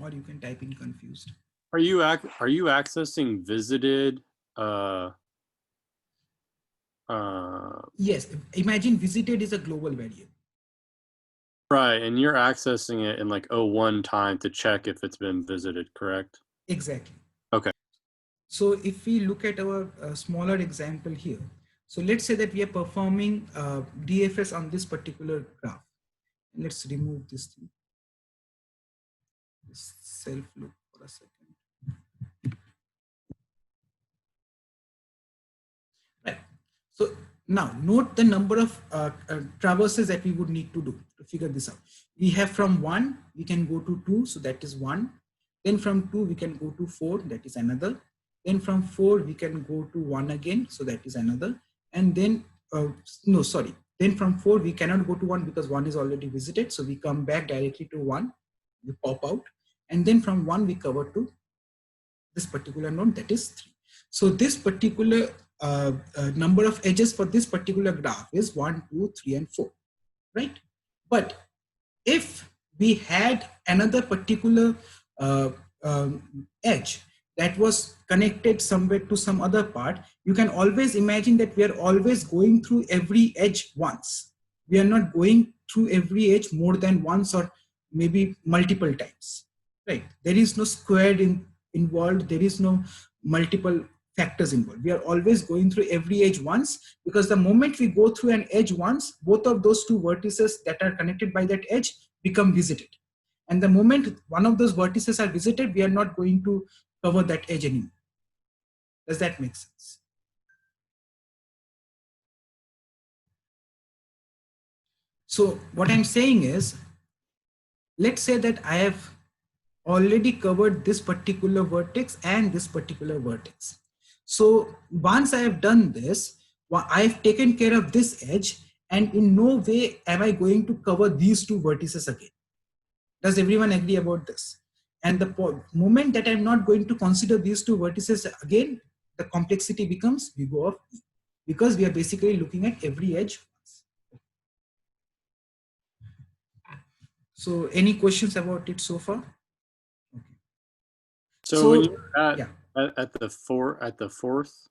or you can type in confused. Are you accessing visited? Yes, imagine visited is a global variable. Right, and you're accessing it in like O1 time to check if it's been visited, correct? Exactly. Okay. So if we look at our smaller example here, so let's say that we are performing DFS on this particular graph. Let's remove this thing, this self loop for a second. Right. So now note the number of traverses that we would need to do to figure this out. We have from 1, we can go to 2, so that is 1. Then from 2, we can go to 4, that is another. Then from 4, we can go to 1 again, so that is another. And then, no, sorry. Then from 4, we cannot go to 1 because 1 is already visited. So we come back directly to 1, we pop out. And then from 1, we cover to this particular node, that is 3. So this particular number of edges for this particular graph is 1, 2, 3, and 4, right? But if we had another particular edge that was connected somewhere to some other part, you can always imagine that we are always going through every edge once. We are not going through every edge more than once or maybe multiple times, right? There is no squared involved. There is no multiple factors involved. We are always going through every edge once, because the moment we go through an edge once, both of those two vertices that are connected by that edge become visited. And the moment one of those vertices are visited, we are not going to cover that edge anymore. Does that make sense? So what I'm saying is, let's say that I have already covered this particular vertex and this particular vertex. So once I have done this, I've taken care of this edge, and in no way am I going to cover these two vertices again. Does everyone agree about this? And the moment that I'm not going to consider these two vertices again, the complexity becomes big O of E, because we are basically looking at every edge once. So any questions about it so far? Okay. So when you're Yeah. at the fourth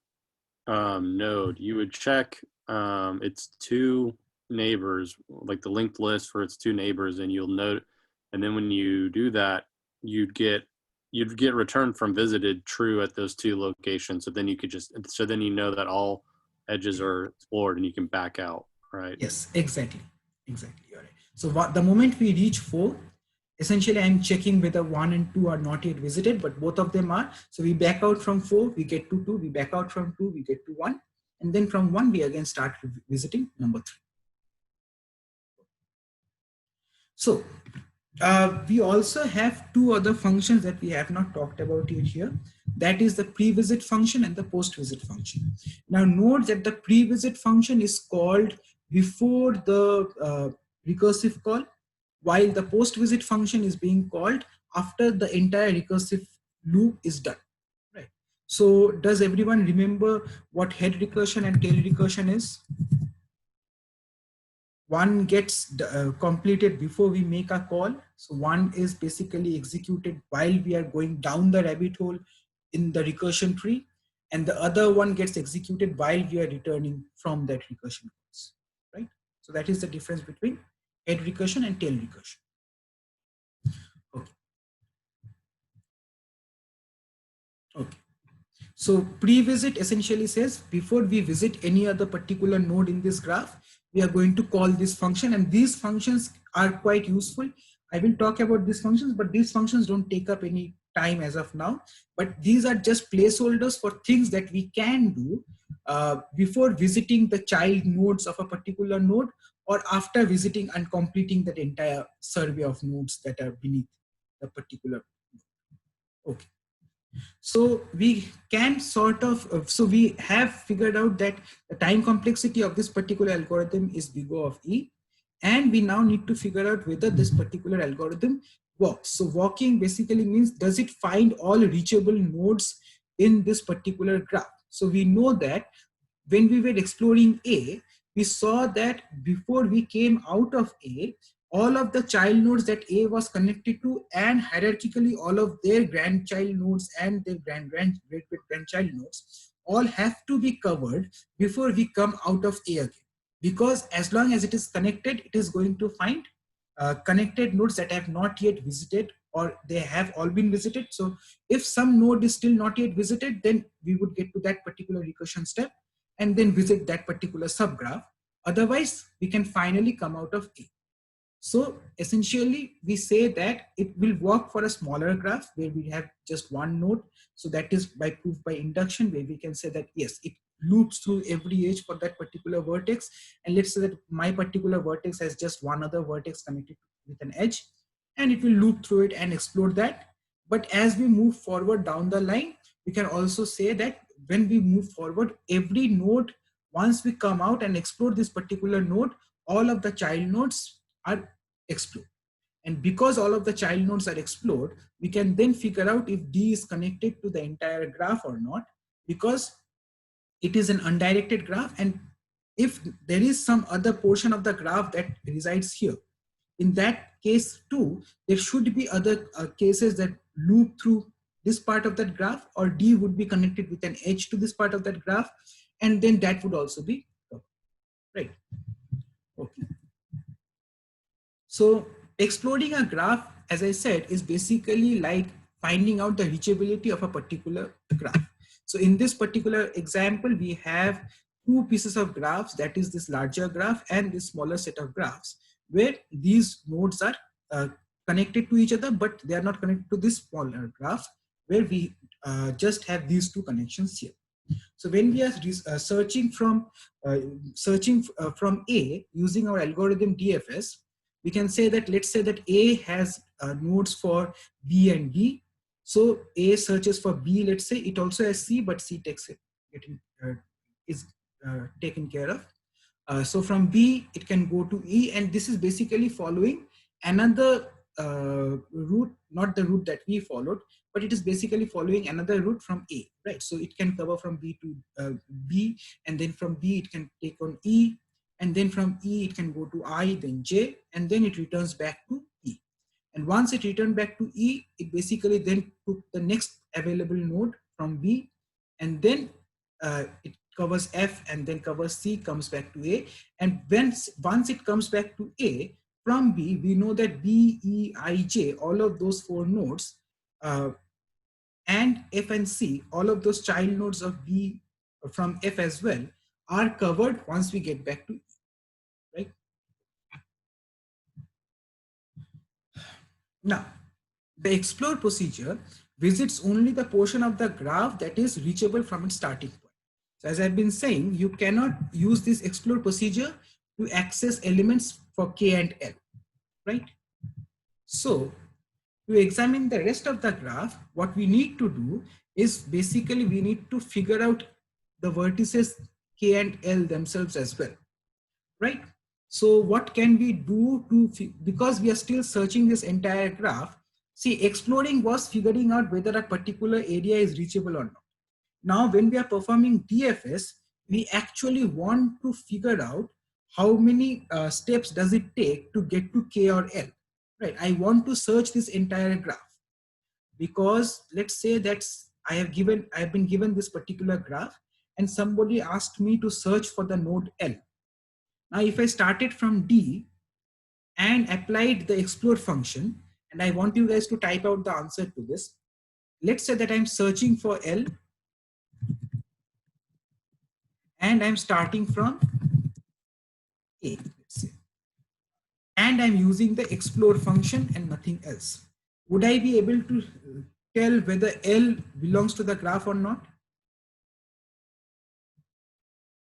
node, you would check its two neighbors, like the linked list for its two neighbors, and you'll note. And then when you do that, you'd get return from visited true at those two locations. So then you could then you know that all edges are explored and you can back out, right? Yes, exactly. Exactly. All right. So the moment we reach 4, essentially I'm checking whether 1 and 2 are not yet visited, but both of them are. So we back out from 4, we get to 2, we back out from 2, we get to 1. And then from 1, we again start visiting number 3. So we also have two other functions that we have not talked about yet here. That is the pre-visit function and the post-visit function. Now note that the pre-visit function is called before the recursive call, while the post-visit function is being called after the entire recursive loop is done. Right. So does everyone remember what head recursion and tail recursion is? One gets completed before we make a call. So one is basically executed while we are going down the rabbit hole in the recursion tree, and the other one gets executed while we are returning from that recursion calls, right? So that is the difference between head recursion and tail recursion. Okay. Okay. So pre-visit essentially says before we visit any other particular node in this graph, we are going to call this function, and these functions are quite useful. I will talk about these functions, but these functions don't take up any time as of now. But these are just placeholders for things that we can do before visiting the child nodes of a particular node, or after visiting and completing that entire survey of nodes that are beneath the particular node. Okay. So we can sort of, so we have figured out that the time complexity of this particular algorithm is big O of E, and we now need to figure out whether this particular algorithm works. So walking basically means, does it find all reachable nodes in this particular graph? So we know that when we were exploring A, we saw that before we came out of A, all of the child nodes that A was connected to, and hierarchically all of their grandchild nodes and their great-grandchild nodes all have to be covered before we come out of A again. Because as long as it is connected, it is going to find connected nodes that have not yet visited, or they have all been visited. So if some node is still not yet visited, then we would get to that particular recursion step and then visit that particular subgraph. Otherwise, we can finally come out of A. So essentially, we say that it will work for a smaller graph where we have just one node. So that is by proof by induction, where we can say that yes, it loops through every edge for that particular vertex. And let's say that my particular vertex has just one other vertex connected with an edge, and it will loop through it and explore that. But as we move forward down the line, we can also say that when we move forward, every node, once we come out and explore this particular node, all of the child nodes are explored. And because all of the child nodes are explored, we can then figure out if D is connected to the entire graph or not, because it is an undirected graph. And if there is some other portion of the graph that resides here, in that case too, there should be other cases that loop through this part of that graph, or D would be connected with an edge to this part of that graph, and then that would also be covered, right? Okay. So exploring a graph, as I said, is basically like finding out the reachability of a particular graph. So in this particular example, we have two pieces of graphs, that is this larger graph and this smaller set of graphs, where these nodes are connected to each other, but they are not connected to this smaller graph, where we just have these two connections here. So when we are searching from A using our algorithm DFS, we can say that, let's say that A has nodes for B and D. So A searches for B, let's say it also has C, but C takes it, is taken care of. So from B, it can go to E, and this is basically following another route, not the route that we followed, but it is basically following another route from A, right? So it can cover from B to B, and then from B, it can take on E, and then from E, it can go to I, then J, and then it returns back to E. And once it returned back to E, it basically then took the next available node from B, and then it covers F, and then covers C, comes back to A. And once it comes back to A, from B, we know that B, E, I, J, all of those four nodes, and F and C, all of those child nodes of B from F as well, are covered once we get back to E, right? Now, the explore procedure visits only the portion of the graph that is reachable from its starting point. So as I've been saying, you cannot use this explore procedure to access elements for K and L, right? So to examine the rest of the graph, what we need to do is basically we need to figure out the vertices K and L themselves as well, right? So what can we do to, because we are still searching this entire graph, see, exploring was figuring out whether a particular area is reachable or not. Now, when we are performing DFS, we actually want to figure out how many steps does it take to get to K or L, right? I want to search this entire graph, because let's say that I have been given this particular graph, and somebody asked me to search for the node L. Now, if I started from D and applied the explore function, and I want you guys to type out the answer to this. Let's say that I'm searching for L, and I'm starting from A, let's say, and I'm using the explore function and nothing else. Would I be able to tell whether L belongs to the graph or not?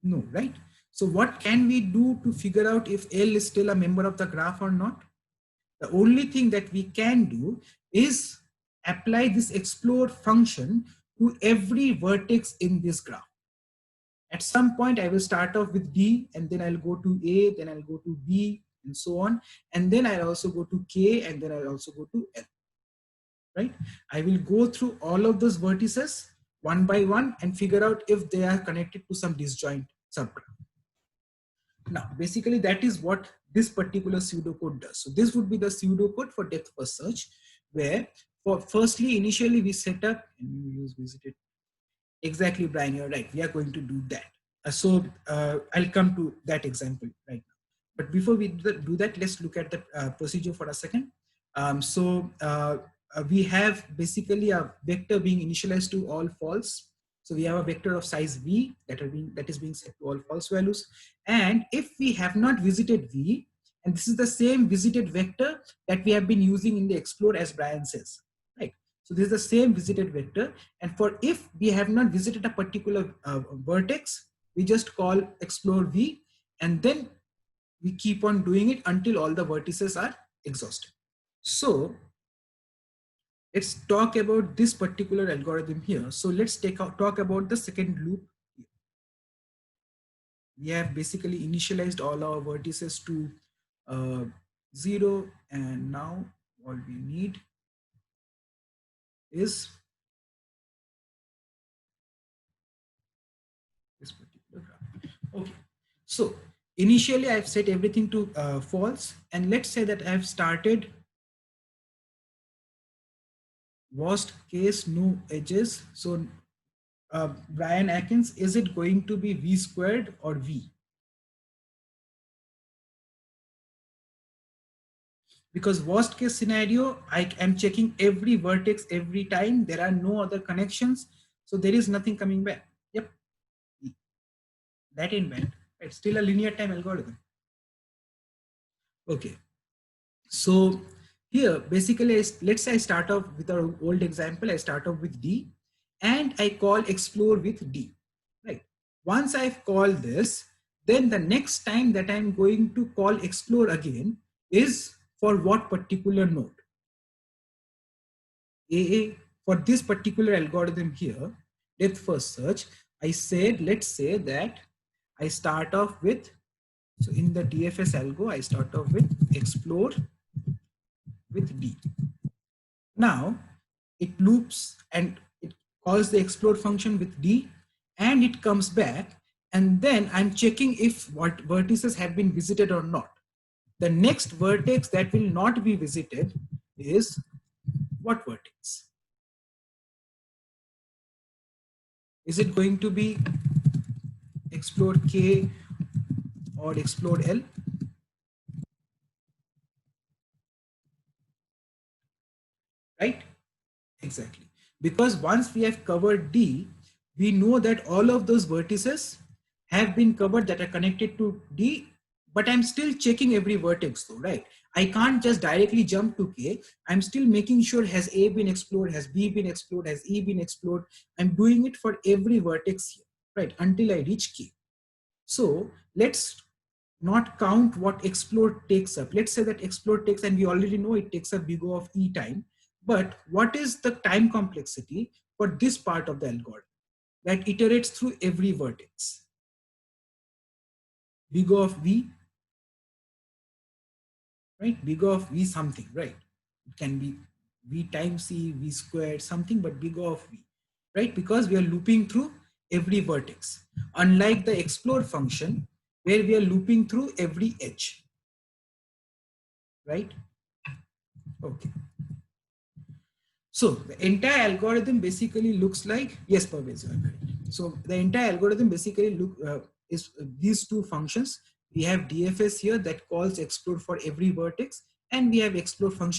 No, right? So what can we do to figure out if L is still a member of the graph or not? The only thing that we can do is apply this explore function to every vertex in this graph. At some point, I will start off with D, and then I'll go to A, then I'll go to B, and so on. And then I'll also go to K, and then I'll also go to L, right? I will go through all of those vertices one by one and figure out if they are connected to some disjoint subgraph. Now, basically that is what this particular pseudocode does. So this would be the pseudocode for depth first search, where for firstly, initially we set up and we use visited. Exactly, Brian, you're right. We are going to do that. I'll come to that example right now. But before we do that, let's look at the procedure for a second. We have basically a vector being initialized to all false. So we have a vector of size v that is being set to all false values. And if we have not visited v, and this is the same visited vector that we have been using in the explore, as Brian says, right? So this is the same visited vector. And for if we have not visited a particular vertex, we just call explore v, and then we keep on doing it until all the vertices are exhausted. So let's talk about this particular algorithm here. So let's talk about the second loop. We have basically initialized all our vertices to 0, and now all we need is this particular graph. Okay, so initially I've set everything to false, and let's say that I've started worst case no edges. So Brian Atkins, is it going to be v squared or v? Because worst case scenario, I am checking every vertex every time. There are no other connections, so there is nothing coming back. Yep, that ain't bad. It's still a linear time algorithm. Okay, so here basically, let's say I start off with our old example. I start off with D, and I call explore with D. Right. Once I've called this, then the next time that I'm going to call explore again is for what particular node? AA. For this particular algorithm here, depth first search, I said, let's say that I start off with, so in the DFS algo, I start off with explore with D. Now it loops and it calls the explore function with D, and it comes back, and then I'm checking if what vertices have been visited or not. The next vertex that will not be visited is what vertex? Is it going to be explore K or explore L? Right? Exactly. Because once we have covered D, we know that all of those vertices have been covered that are connected to D, but I'm still checking every vertex though, right? I can't just directly jump to K. I'm still making sure, has A been explored, has B been explored, has E been explored. I'm doing it for every vertex here, right? Until I reach K. So let's not count what explore takes up. Let's say that explore takes, and we already know it takes up big O of E time. But what is the time complexity for this part of the algorithm that iterates through every vertex? Big O of V, right? Big O of V something, right? It can be V times C, V squared, something, but big O of V, right? Because we are looping through every vertex. Unlike the explore function, where we are looping through every edge, right? Okay. So the entire algorithm basically looks like, yes, Parvez. So the entire algorithm basically is these two functions. We have DFS here that calls explore for every vertex, and we have explore function